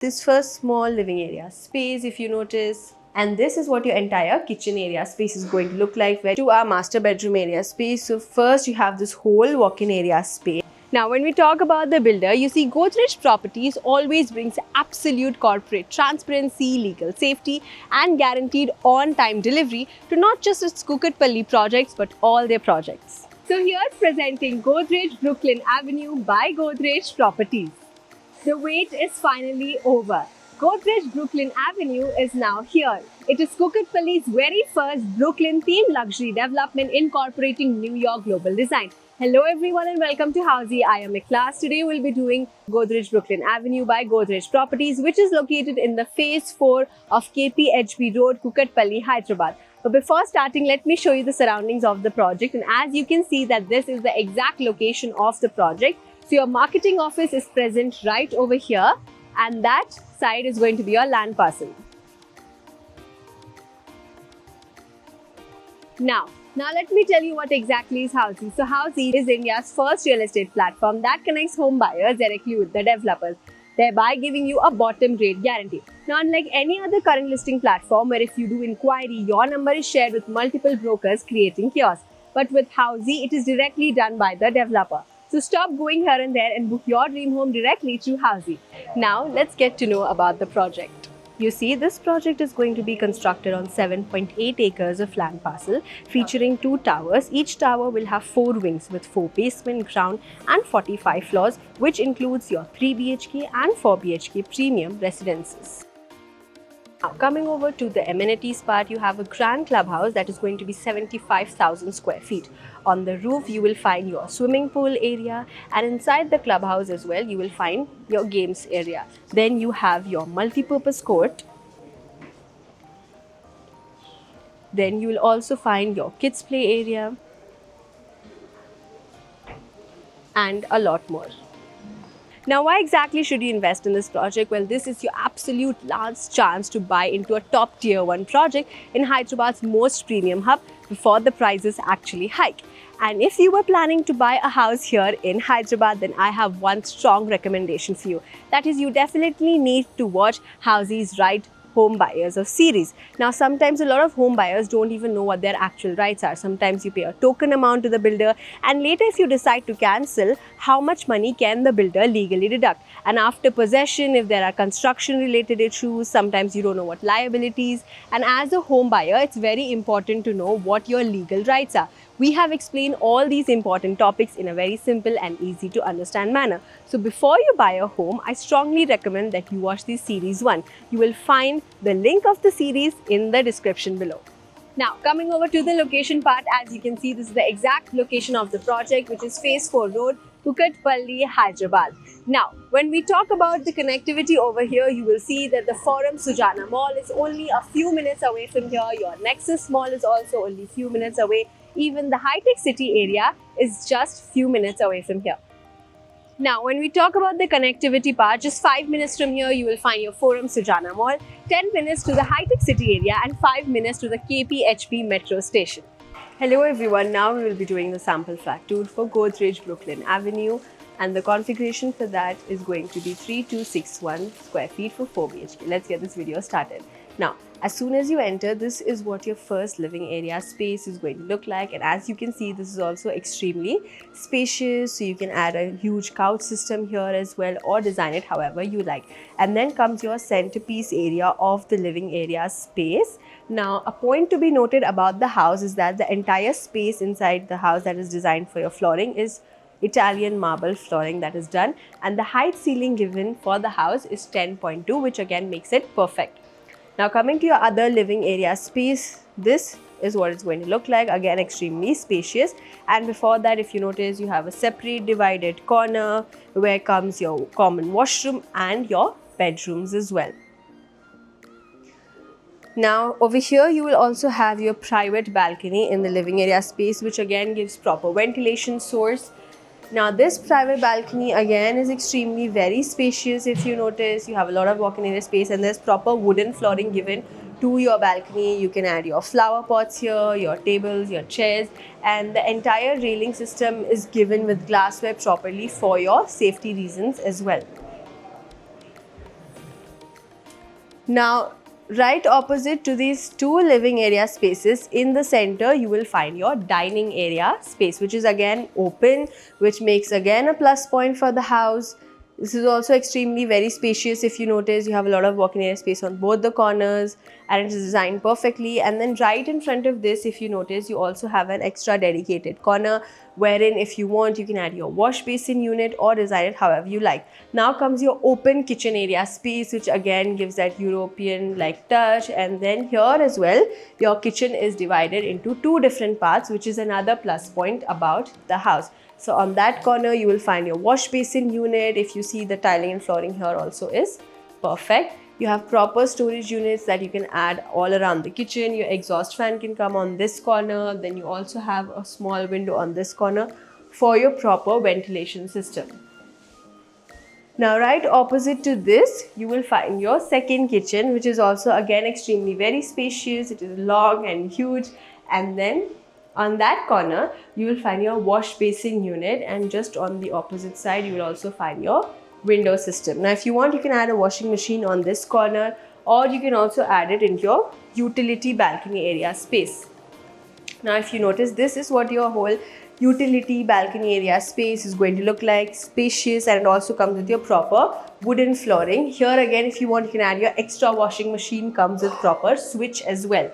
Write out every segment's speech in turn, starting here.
This first small living area space, if you notice, and this is what your entire kitchen area space is going to look like. Where to our master bedroom area space. So first you have this whole walk-in area space. Now, when we talk about the builder, you see Godrej Properties always brings absolute corporate transparency, legal safety, and guaranteed on-time delivery to not just its Kukatpalli projects but all their projects. So here's presenting Godrej Brooklyn Avenue by Godrej Properties. The wait is finally over. Godrej Brooklyn Avenue is now here. It is Kukatpalli's very first Brooklyn-themed luxury development incorporating New York global design. Hello everyone and welcome to Housey. I am Ikhlas. Today we'll be doing Godrej Brooklyn Avenue by Godrej Properties, which is located in the Phase 4 of KPHB Road, Kukatpalli, Hyderabad. But before starting, let me show you the surroundings of the project. And as you can see that this is the exact location of the project. So your marketing office is present right over here, and that side is going to be your land parcel. Now let me tell you what exactly is Housey. So Housey is India's first real estate platform that connects home buyers directly with the developers, thereby giving you a bottom grade guarantee. Now, unlike any other current listing platform where if you do inquiry, your number is shared with multiple brokers creating chaos. But with Housey, it is directly done by the developer. So stop going here and there and book your dream home directly through Housey. Now, let's get to know about the project. You see, this project is going to be constructed on 7.8 acres of land parcel featuring 2 towers. Each tower will have 4 wings with 4 basement, ground and 45 floors, which includes your 3 BHK and 4 BHK premium residences. Now, coming over to the amenities part, you have a grand clubhouse that is going to be 75,000 square feet. On the roof, you will find your swimming pool area, and inside the clubhouse as well, you will find your games area. Then you have your multi-purpose court. Then you will also find your kids play area and a lot more. Now, why exactly should you invest in this project? Well, this is your absolute last chance to buy into a top tier 1 project in Hyderabad's most premium hub before the prices actually hike. And if you were planning to buy a house here in Hyderabad, then I have one strong recommendation for you. That is, you definitely need to watch Housey's Right Home Buyers of series. Now, sometimes a lot of home buyers don't even know what their actual rights are. Sometimes you pay a token amount to the builder, and later if you decide to cancel, how much money can the builder legally deduct? And after possession, if there are construction related issues, sometimes you don't know what liabilities. And as a home buyer, it's very important to know what your legal rights are. We have explained all these important topics in a very simple and easy to understand manner. So before you buy a home, I strongly recommend that you watch this series 1. You will find the link of the series in the description below. Now, coming over to the location part, as you can see, this is the exact location of the project, which is Phase 4 Road, Kukatpalli, Hyderabad. Now, when we talk about the connectivity over here, you will see that the Forum Sujana Mall is only a few minutes away from here. Your Nexus Mall is also only a few minutes away. Even the Hi-Tech City area is just few minutes away from here. Now, when we talk about the connectivity part, just 5 minutes from here, you will find your Forum Sujana Mall, 10 minutes to the Hi-Tech City area and 5 minutes to the KPHB metro station. Hello everyone, now we will be doing the sample flat tour for Godrej Brooklyn Avenue, and the configuration for that is going to be 3261 square feet for 4 BHK. Let's get this video started. Now, as soon as you enter, this is what your first living area space is going to look like, and as you can see, this is also extremely spacious, so you can add a huge couch system here as well or design it however you like. And then comes your centerpiece area of the living area space. Now, a point to be noted about the house is that the entire space inside the house that is designed for your flooring is Italian marble flooring that is done, and the height ceiling given for the house is 10.2, which again makes it perfect. Now, coming to your other living area space, this is what it's going to look like. Again, extremely spacious. And before that, if you notice, you have a separate divided corner where comes your common washroom and your bedrooms as well. Now, over here, you will also have your private balcony in the living area space, which again gives proper ventilation source. Now, this private balcony again is extremely very spacious. If you notice, you have a lot of walk-in area space and there's proper wooden flooring given to your balcony. You can add your flower pots here, your tables, your chairs, and the entire railing system is given with glassware properly for your safety reasons as well. Now, right opposite to these two living area spaces, in the center you will find your dining area space, which is again open, which makes again a plus point for the house. This is also extremely very spacious. If you notice, you have a lot of walk-in area space on both the corners, and it is designed perfectly. And then right in front of this, if you notice, you also have an extra dedicated corner wherein if you want, you can add your wash basin unit or design it however you like. Now comes your open kitchen area space, which again gives that European like touch. And then here as well, your kitchen is divided into two different parts, which is another plus point about the house. So on that corner, you will find your wash basin unit. If you see, the tiling and flooring here also is perfect. You have proper storage units that you can add all around the kitchen. Your exhaust fan can come on this corner. Then you also have a small window on this corner for your proper ventilation system. Now right opposite to this, you will find your second kitchen, which is also again extremely very spacious. It is long and huge. And then on that corner, you will find your wash basin unit, and just on the opposite side, you will also find your window system. Now, if you want, you can add a washing machine on this corner, or you can also add it into your utility balcony area space. Now, if you notice, this is what your whole utility balcony area space is going to look like, spacious, and it also comes with your proper wooden flooring. Here again, if you want, you can add your extra washing machine, comes with proper switch as well.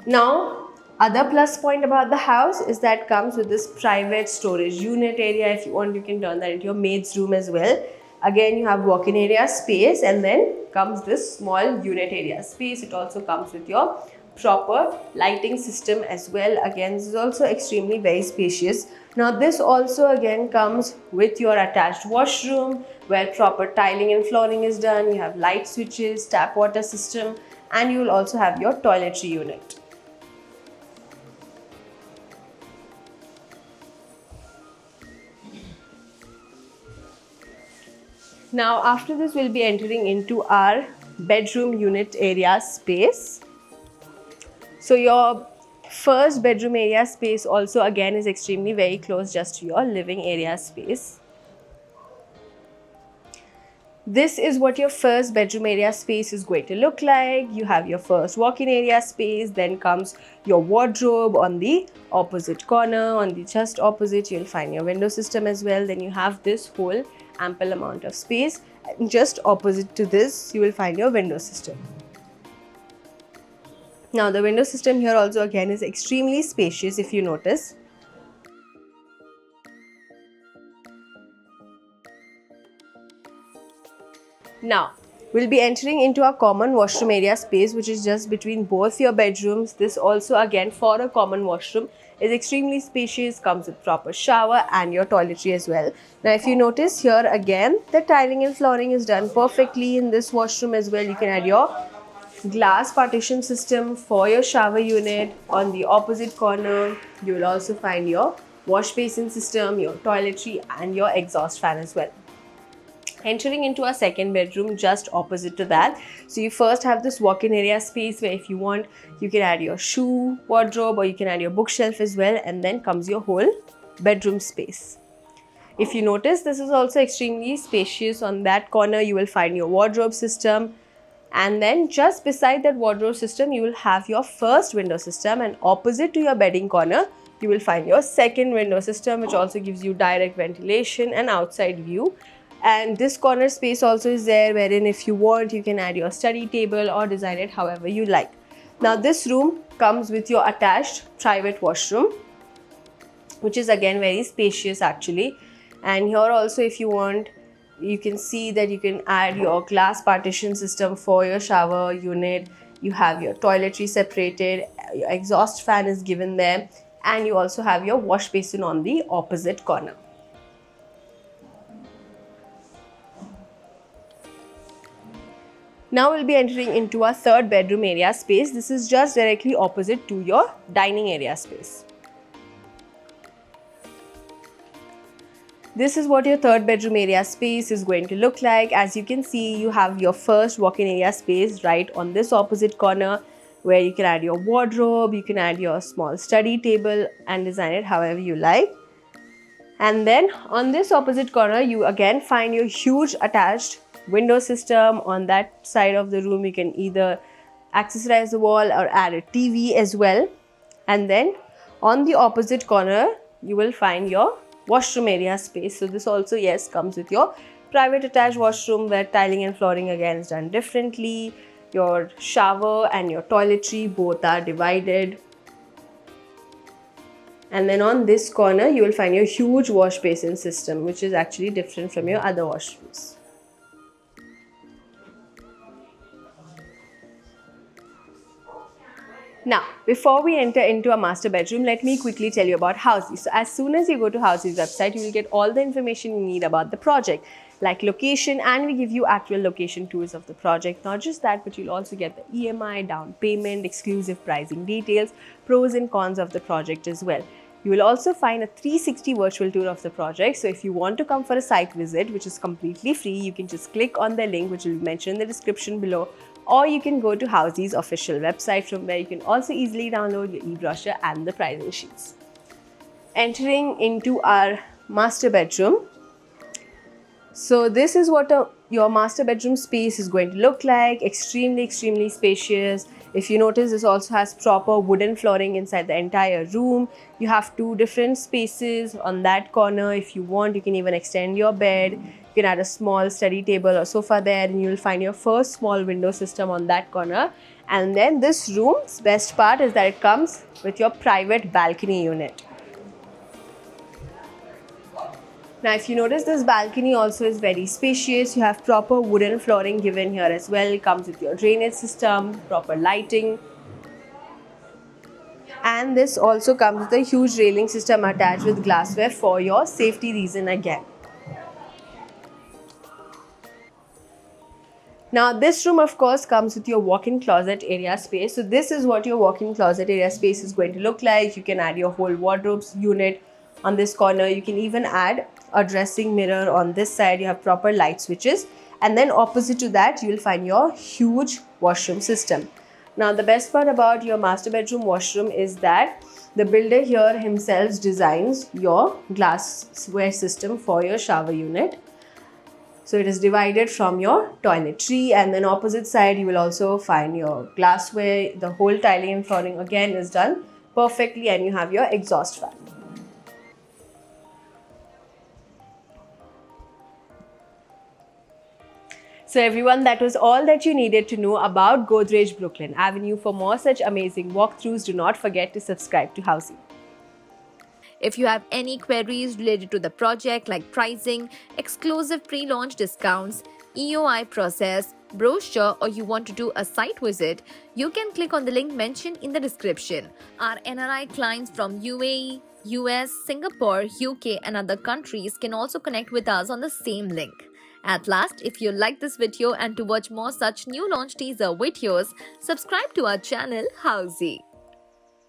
Now, other plus point about the house is that comes with this private storage unit area. If you want, you can turn that into your maid's room as well. Again, you have walk-in area space, and then comes this small unit area space. It also comes with your proper lighting system as well. Again, this is also extremely very spacious. Now, this also again comes with your attached washroom where proper tiling and flooring is done. You have light switches, tap water system, and you will also have your toiletry unit. Now after this, we'll be entering into our bedroom unit area space. So your first bedroom area space also again is extremely very close just to your living area space. This is what your first bedroom area space is going to look like. You have your first walk-in area space, then comes your wardrobe on the opposite corner. On the just opposite, you'll find your window system as well. Then you have this whole ample amount of space, and just opposite to this, you will find your window system. Now the window system here also again is extremely spacious. If you notice, now we'll be entering into a common washroom area space, which is just between both your bedrooms. This also again for a common washroom is extremely spacious, comes with proper shower and your toiletry as well. Now if you notice here again, the tiling and flooring is done perfectly in this washroom as well. You can add your glass partition system for your shower unit. On the opposite corner, you will also find your wash basin system, your toiletry and your exhaust fan as well. Entering into our second bedroom just opposite to that. So you first have this walk-in area space where if you want, you can add your shoe wardrobe or you can add your bookshelf as well, and then comes your whole bedroom space. If you notice, this is also extremely spacious. On that corner, you will find your wardrobe system, and then just beside that wardrobe system, you will have your first window system, and opposite to your bedding corner, you will find your second window system, which also gives you direct ventilation and outside view. And this corner space also is there, wherein if you want, you can add your study table or design it however you like. Now this room comes with your attached private washroom, which is again very spacious actually. And here also, if you want, you can see that you can add your glass partition system for your shower unit. You have your toiletry separated, your exhaust fan is given there, and you also have your wash basin on the opposite corner. Now we'll be entering into our third bedroom area space. This is just directly opposite to your dining area space. This is what your third bedroom area space is going to look like. As you can see, you have your first walk-in area space right on this opposite corner, where you can add your wardrobe, you can add your small study table and design it however you like. And then on this opposite corner, you again find your huge attached window system. On that side of the room, you can either accessorize the wall or add a TV as well. And then on the opposite corner, you will find your washroom area space. So this also, yes, comes with your private attached washroom where tiling and flooring again is done differently. Your shower and your toiletry both are divided. And then on this corner, you will find your huge wash basin system, which is actually different from your other washrooms. Now, before we enter into a master bedroom, let me quickly tell you about Housey. So as soon as you go to Housey's website, you will get all the information you need about the project, like location, and we give you actual location tours of the project. Not just that, but you'll also get the EMI, down payment, exclusive pricing details, pros and cons of the project as well. You will also find a 360 virtual tour of the project. So if you want to come for a site visit, which is completely free, you can just click on the link which will be mentioned in the description below, or you can go to Housey's official website, from where you can also easily download your e-brochure and the pricing sheets. Entering into our master bedroom. So this is what your master bedroom space is going to look like. Extremely spacious. If you notice, this also has proper wooden flooring inside the entire room. You have two different spaces on that corner. If you want, you can even extend your bed. You can add a small study table or sofa there, and you will find your first small window system on that corner. And then this room's best part is that it comes with your private balcony unit. Now, if you notice, this balcony also is very spacious. You have proper wooden flooring given here as well. It comes with your drainage system, proper lighting. And this also comes with a huge railing system attached with glassware for your safety reason again. Now, this room, of course, comes with your walk-in closet area space. So this is what your walk-in closet area space is going to look like. You can add your whole wardrobes unit on this corner. You can even add a dressing mirror on this side. You have proper light switches, and then opposite to that you will find your huge washroom system. Now, the best part about your master bedroom washroom is that the builder here himself designs your glassware system for your shower unit. So it is divided from your toiletry, and then opposite side you will also find your glassware. The whole tiling and flooring again is done perfectly, and you have your exhaust fan. So everyone, that was all that you needed to know about Godrej Brooklyn Avenue. For more such amazing walkthroughs, do not forget to subscribe to Housey. If you have any queries related to the project like pricing, exclusive pre-launch discounts, EOI process, brochure, or you want to do a site visit, you can click on the link mentioned in the description. Our NRI clients from UAE, US, Singapore, UK and other countries can also connect with us on the same link. At last, if you like this video and to watch more such new launch teaser videos, subscribe to our channel Housey.